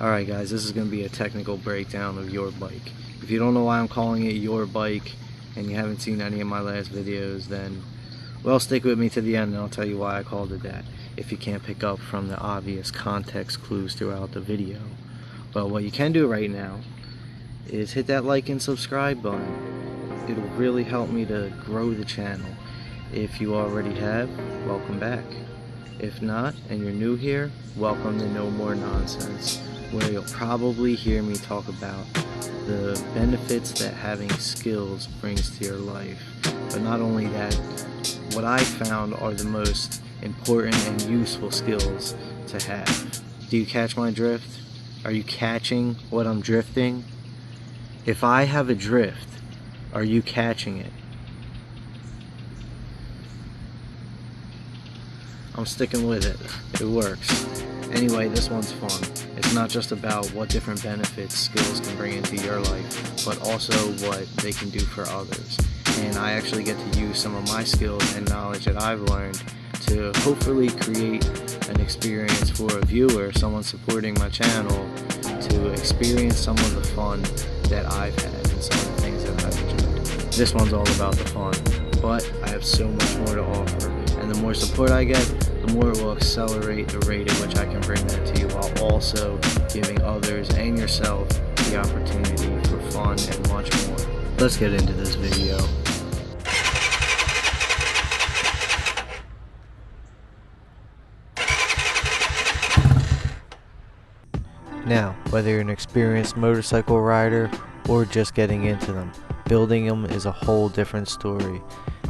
Alright guys, this is going to be a technical breakdown of your bike. If you don't know why I'm calling it your bike and you haven't seen any of my last videos, then well, stick with me to the end and I'll tell you why I called it that, if you can't pick up from the obvious context clues throughout the video. But what you can do right now is hit that like and subscribe button. It'll really help me to grow the channel. If you already have, welcome back. If not, and you're new here, welcome to No More Nonsense, where you'll probably hear me talk about the benefits that having skills brings to your life. But not only that, what I found are the most important and useful skills to have. Do you catch my drift? Are you catching what I'm drifting? If I have a drift, are you catching it? I'm sticking with it. It works. Anyway, this one's fun. It's not just about what different benefits skills can bring into your life, but also what they can do for others. And I actually get to use some of my skills and knowledge that I've learned to hopefully create an experience for a viewer, someone supporting my channel, to experience some of the fun that I've had and some of the things that I've enjoyed. This one's all about the fun, but I have so much more to offer, and the more support I get, the more it will accelerate the rate at which I can bring that to you, while also giving others and yourself the opportunity for fun and much more. Let's get into this video. Now, whether you're an experienced motorcycle rider or just getting into them, building them is a whole different story.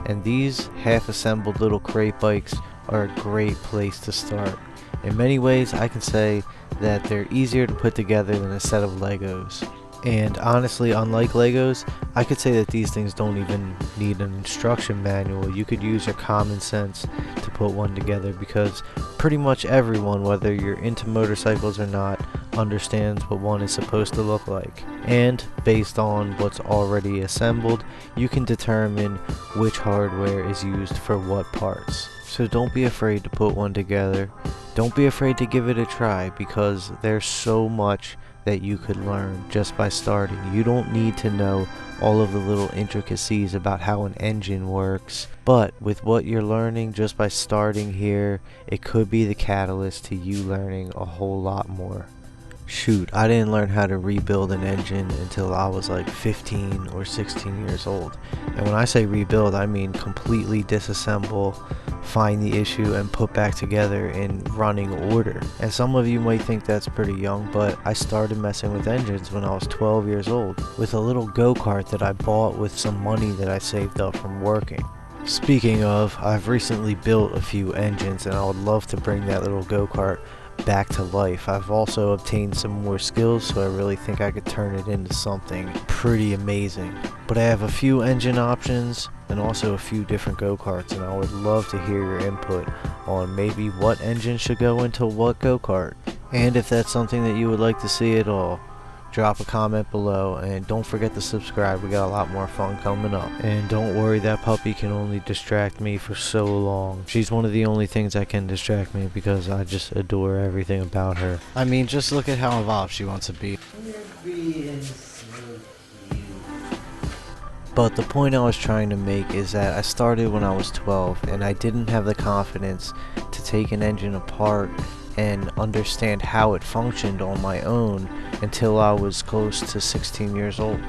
And these half-assembled little crate bikes are a great place to start. In many ways, I can say that they're easier to put together than a set of Legos. And honestly, unlike Legos, I could say that these things don't even need an instruction manual. You could use your common sense to put one together, because pretty much everyone, whether you're into motorcycles or not, understands what one is supposed to look like. And based on what's already assembled, you can determine which hardware is used for what parts. So don't be afraid to put one together. Don't be afraid to give it a try, because there's so much that you could learn just by starting. You don't need to know all of the little intricacies about how an engine works, but with what you're learning just by starting here, it could be the catalyst to you learning a whole lot more. Shoot, I didn't learn how to rebuild an engine until I was like 15 or 16 years old. And when I say rebuild, I mean completely disassemble, find the issue, and put back together in running order. And some of you might think that's pretty young, but I started messing with engines when I was 12 years old with a little go-kart that I bought with some money that I saved up from working. Speaking of, I've recently built a few engines and I would love to bring that little go-kart back to life. I've also obtained some more skills, so I really think I could turn it into something pretty amazing. But I have a few engine options and also a few different go-karts, and I would love to hear your input on maybe what engine should go into what go-kart. And if that's something that you would like to see at all, drop a comment below, and don't forget to subscribe. We got a lot more fun coming up. And don't worry, that puppy can only distract me for so long. She's one of the only things that can distract me, because I just adore everything about her. I mean, just look at how involved she wants to be. But the point I was trying to make is that I started when I was 12, and I didn't have the confidence to take an engine apart and understand how it functioned on my own until I was close to 16 years old,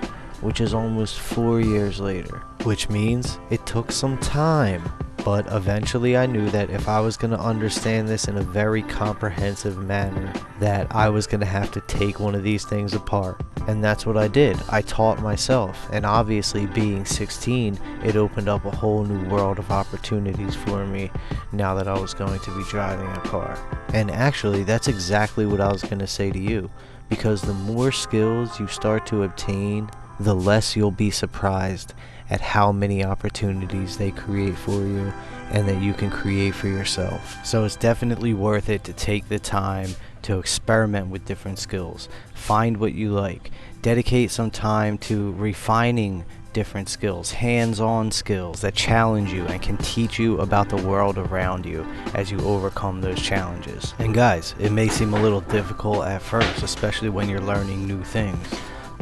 which is almost 4 years later. Which means it took some time, but eventually I knew that if I was going to understand this in a very comprehensive manner, that I was going to have to take one of these things apart. And that's what I did. I taught myself, and obviously being 16, it opened up a whole new world of opportunities for me now that I was going to be driving a car. And actually, that's exactly what I was going to say to you, because the more skills you start to obtain, the less you'll be surprised at how many opportunities they create for you and that you can create for yourself. So it's definitely worth it to take the time to experiment with different skills. Find what you like. Dedicate some time to refining different skills, hands-on skills that challenge you and can teach you about the world around you as you overcome those challenges. And guys, it may seem a little difficult at first, especially when you're learning new things,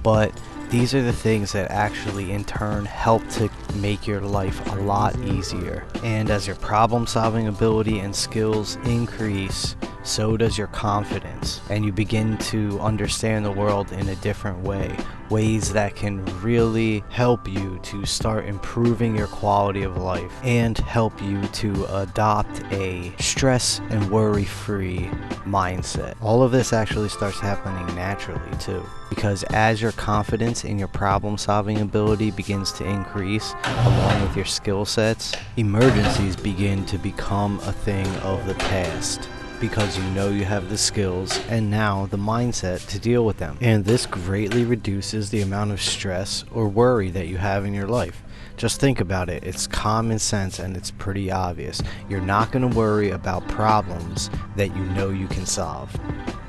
but these are the things that actually in turn help to make your life a lot easier. And as your problem solving ability and skills increase, so does your confidence, and you begin to understand the world in a different way, ways that can really help you to start improving your quality of life and help you to adopt a stress and worry-free mindset. All of this actually starts happening naturally too, because as your confidence in your problem solving ability begins to increase along with your skill sets, emergencies begin to become a thing of the past, because you know you have the skills and now the mindset to deal with them. And this greatly reduces the amount of stress or worry that you have in your life. Just think about it. It's common sense and it's pretty obvious. You're not going to worry about problems that you know you can solve.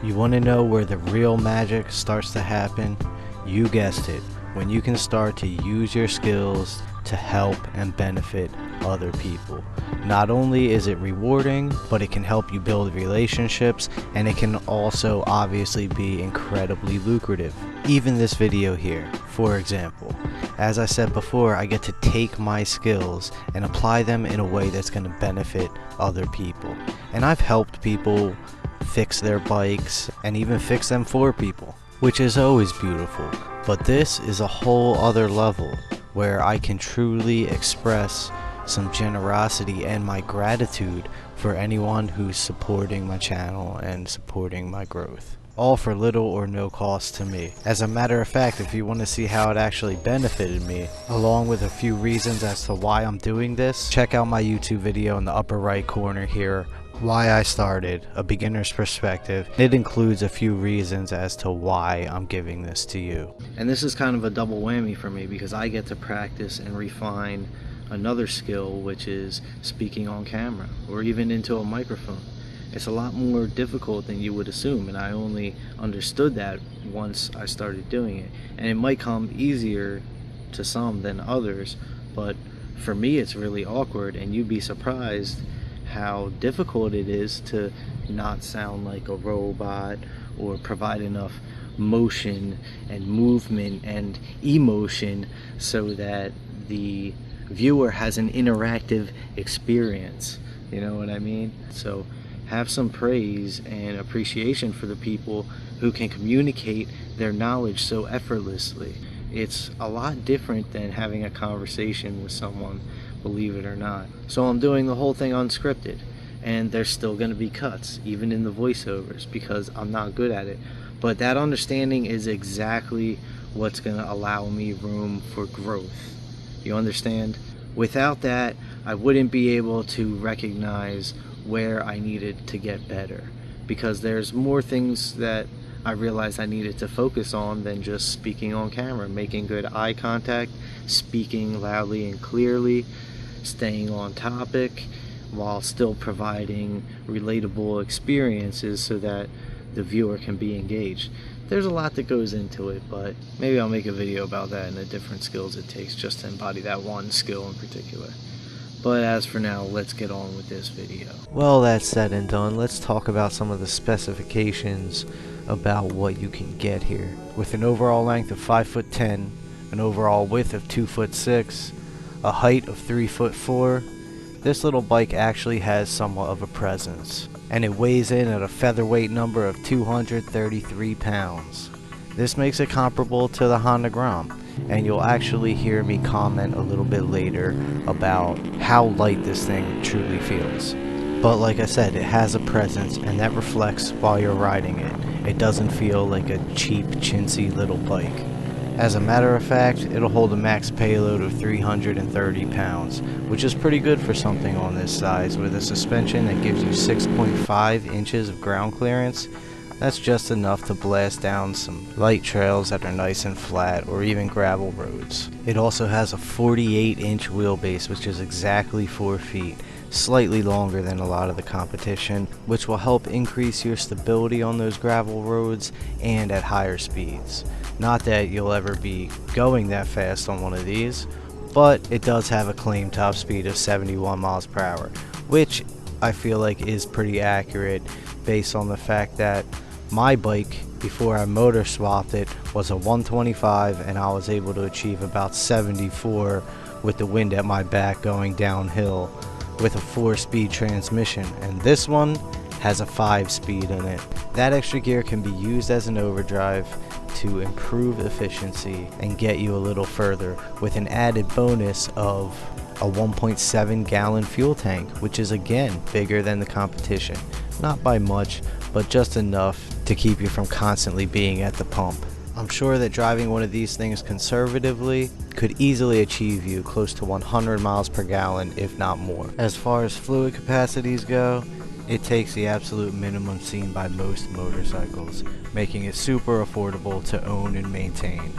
You want to know where the real magic starts to happen? You guessed it. When you can start to use your skills to help and benefit other people. Not only is it rewarding, but it can help you build relationships, and it can also obviously be incredibly lucrative. Even this video here, for example. As I said before, I get to take my skills and apply them in a way that's going to benefit other people. And I've helped people fix their bikes and even fix them for people, which is always beautiful. But this is a whole other level where I can truly express some generosity and my gratitude for anyone who's supporting my channel and supporting my growth. All for little or no cost to me. As a matter of fact, if you want to see how it actually benefited me, along with a few reasons as to why I'm doing this, check out my YouTube video in the upper right corner here, Why I Started, a beginner's perspective. It includes a few reasons as to why I'm giving this to you. And this is kind of a double whammy for me because I get to practice and refine another skill, which is speaking on camera or even into a microphone. It's a lot more difficult than you would assume, and I only understood that once I started doing it. And it might come easier to some than others, but for me it's really awkward, and you'd be surprised how difficult it is to not sound like a robot or provide enough motion and movement and emotion so that the viewer has an interactive experience. You know what I mean? So have some praise and appreciation for the people who can communicate their knowledge so effortlessly. It's a lot different than having a conversation with someone, believe it or not. So I'm doing the whole thing unscripted, and there's still going to be cuts, even in the voiceovers, because I'm not good at it. But that understanding is exactly what's going to allow me room for growth. You understand? Without that, I wouldn't be able to recognize where I needed to get better, because there's more things that I realized I needed to focus on than just speaking on camera, making good eye contact, speaking loudly and clearly, staying on topic while still providing relatable experiences so that the viewer can be engaged. There's a lot that goes into it, but maybe I'll make a video about that and the different skills it takes just to embody that one skill in particular. But as for now, let's get on with this video. Well, that's said and done. Let's talk about some of the specifications about what you can get here. With an overall length of 5'10", an overall width of 2'6", a height of 3'4", this little bike actually has somewhat of a presence, and it weighs in at a featherweight number of 233 pounds. This makes it comparable to the Honda Grom, and you'll actually hear me comment a little bit later about how light this thing truly feels. But like I said, it has a presence, and that reflects while you're riding it. It doesn't feel like a cheap, chintzy little bike. As a matter of fact, it'll hold a max payload of 330 pounds, which is pretty good for something on this size. With a suspension that gives you 6.5 inches of ground clearance, that's just enough to blast down some light trails that are nice and flat, or even gravel roads. It also has a 48-inch wheelbase, which is exactly 4 feet. slightly longer than a lot of the competition, which will help increase your stability on those gravel roads and at higher speeds. Not that you'll ever be going that fast on one of these, but it does have a claimed top speed of 71 miles per hour, which I feel like is pretty accurate based on the fact that my bike, before I motor swapped it, was a 125 and I was able to achieve about 74 with the wind at my back going downhill with a 4-speed transmission, and this one has a 5-speed in it. That extra gear can be used as an overdrive to improve efficiency and get you a little further, with an added bonus of a 1.7 gallon fuel tank, which is again bigger than the competition. Not by much, but just enough to keep you from constantly being at the pump. I'm sure that driving one of these things conservatively could easily achieve you close to 100 miles per gallon, if not more. As far as fluid capacities go, it takes the absolute minimum seen by most motorcycles, making it super affordable to own and maintain.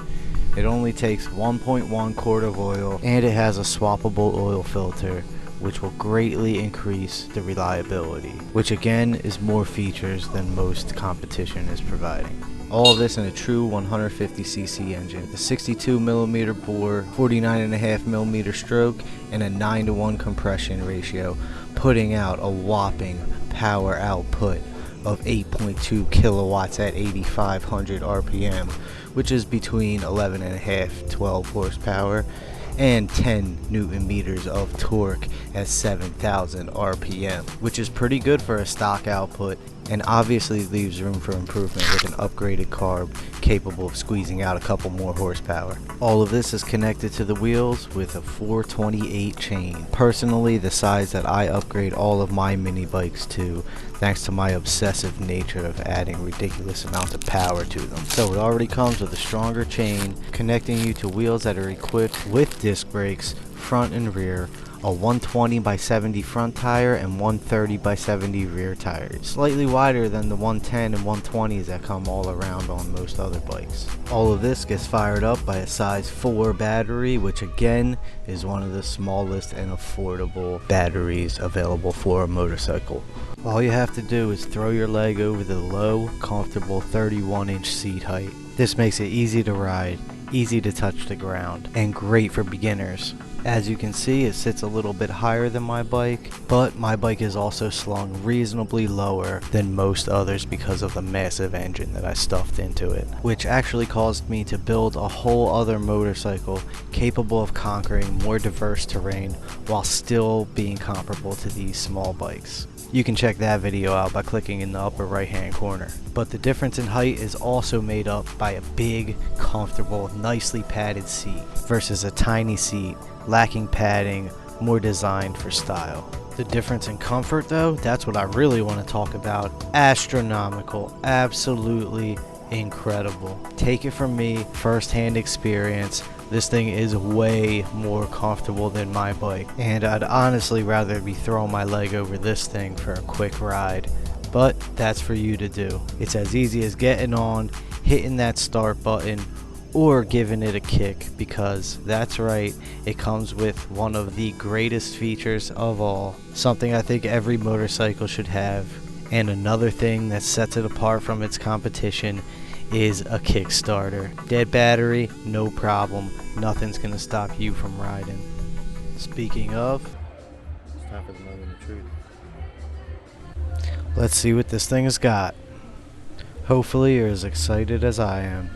It only takes 1.1 quart of oil, and it has a swappable oil filter, which will greatly increase the reliability, which again is more features than most competition is providing. All of this in a true 150cc engine, a 62mm bore, 49.5mm stroke, and a 9:1 compression ratio, putting out a whopping power output of 8.2 kilowatts at 8,500 RPM, which is between 11.5-12 horsepower and 10 newton meters of torque at 7,000 RPM, which is pretty good for a stock output, and obviously leaves room for improvement with an upgraded carb capable of squeezing out a couple more horsepower. All of this is connected to the wheels with a 428 chain. Personally, the size that I upgrade all of my mini bikes to, thanks to my obsessive nature of adding ridiculous amounts of power to them. So it already comes with a stronger chain connecting you to wheels that are equipped with disc brakes, front and rear, a 120/70 front tire and 130/70 rear tire, slightly wider than the 110 and 120s that come all around on most other bikes. All of this gets fired up by a size 4 battery, which again is one of the smallest and affordable batteries available for a motorcycle. All you have to do is throw your leg over the low, comfortable 31-inch seat height. This makes it easy to ride, easy to touch the ground, and great for beginners. As you can see, it sits a little bit higher than my bike, but my bike is also slung reasonably lower than most others because of the massive engine that I stuffed into it, which actually caused me to build a whole other motorcycle capable of conquering more diverse terrain while still being comparable to these small bikes. You can check that video out by clicking in the upper right hand corner. But the difference in height is also made up by a big, comfortable, nicely padded seat versus a tiny seat lacking padding, more designed for style. The difference in comfort though, that's what I really want to talk about. Astronomical, absolutely incredible. Take it from me, first-hand experience. This thing is way more comfortable than my bike, and I'd honestly rather be throwing my leg over this thing for a quick ride, but that's for you to do. It's as easy as getting on, hitting that start button, or giving it a kick, because that's right, it comes with one of the greatest features of all, something I think every motorcycle should have, and another thing that sets it apart from its competition is a Kickstarter. Dead battery, no problem. Nothing's gonna stop you from riding. Speaking of, it's time for the moment of truth. Let's see what this thing has got. Hopefully you're as excited as I am.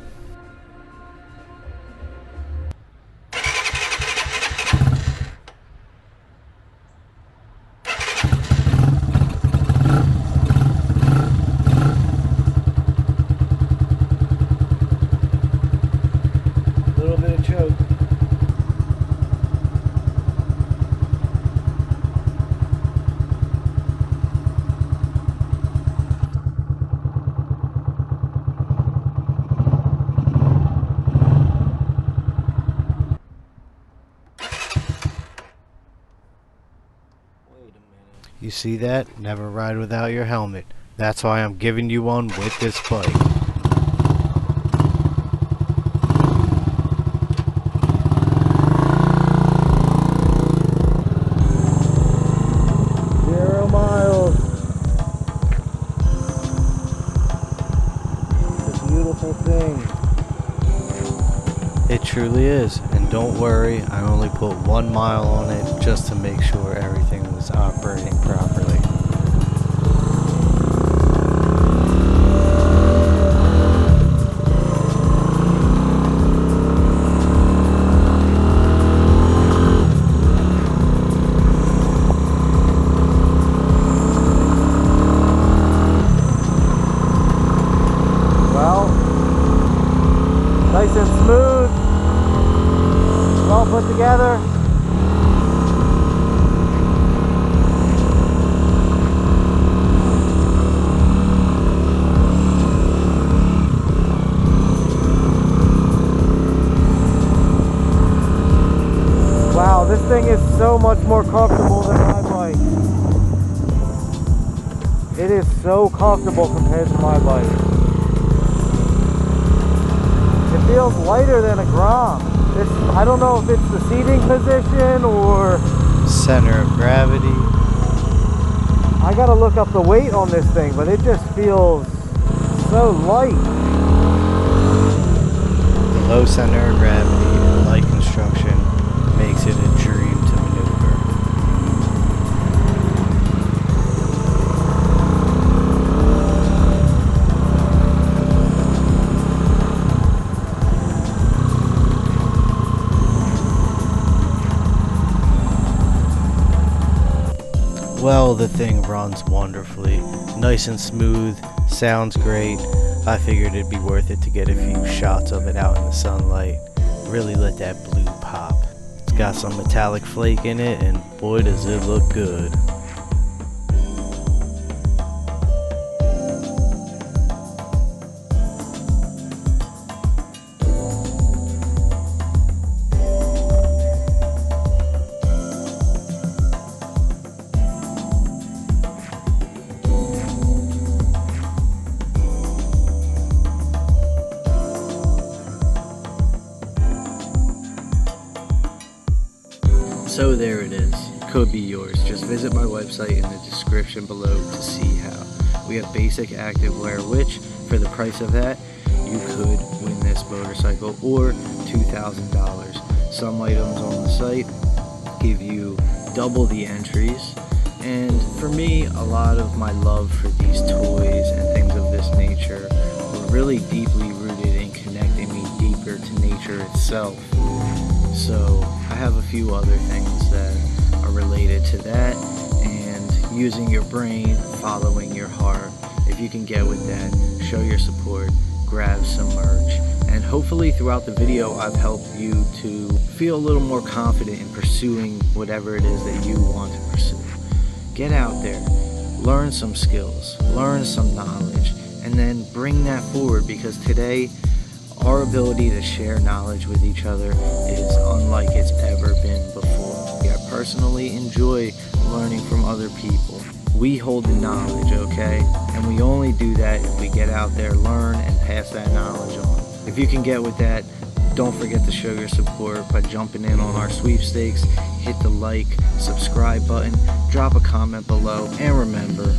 You see that? Never ride without your helmet. That's why I'm giving you one with this bike. beautiful thing. It truly is, and don't worry, I only put 1 mile on it just to make sure everything was operating properly. Well, nice and smooth, well put together. Wow, this thing is so much more comfortable than my bike. It is so comfortable compared to my bike. It feels lighter than a Grom. I don't know if it's the seating position or Center of gravity. I gotta look up the weight on this thing, but it just feels so light. The low center of gravity and light construction makes it a dream to maneuver. Well, the thing runs wonderfully, nice and smooth, sounds great. I figured it'd be worth it to get a few shots of it out in the sunlight. Really let that blue pop. It's got some metallic flake in it, and boy does it look good. So there it is, could be yours. Just visit my website in the description below to see how. We have basic active wear, which for the price of that, you could win this motorcycle, or $2,000. Some items on the site give you double the entries, and for me, a lot of my love for these toys and things of this nature were really deeply rooted in connecting me deeper to nature itself. So I have a few other things that are related to that, and using your brain, following your heart. If you can get with that, show your support, grab some merch, and hopefully throughout the video I've helped you to feel a little more confident in pursuing whatever it is that you want to pursue. Get out there, learn some skills, learn some knowledge, and then bring that forward, because today our ability to share knowledge with each other is unlike it's ever been before. I personally enjoy learning from other people. We hold the knowledge, okay? And we only do that if we get out there, learn, and pass that knowledge on. If you can get with that, don't forget to show your support by jumping in on our sweepstakes. Hit the like, subscribe button, drop a comment below, and remember,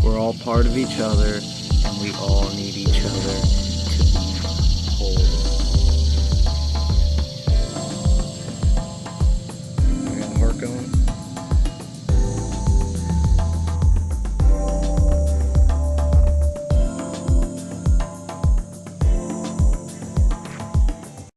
we're all part of each other, and we all need each other.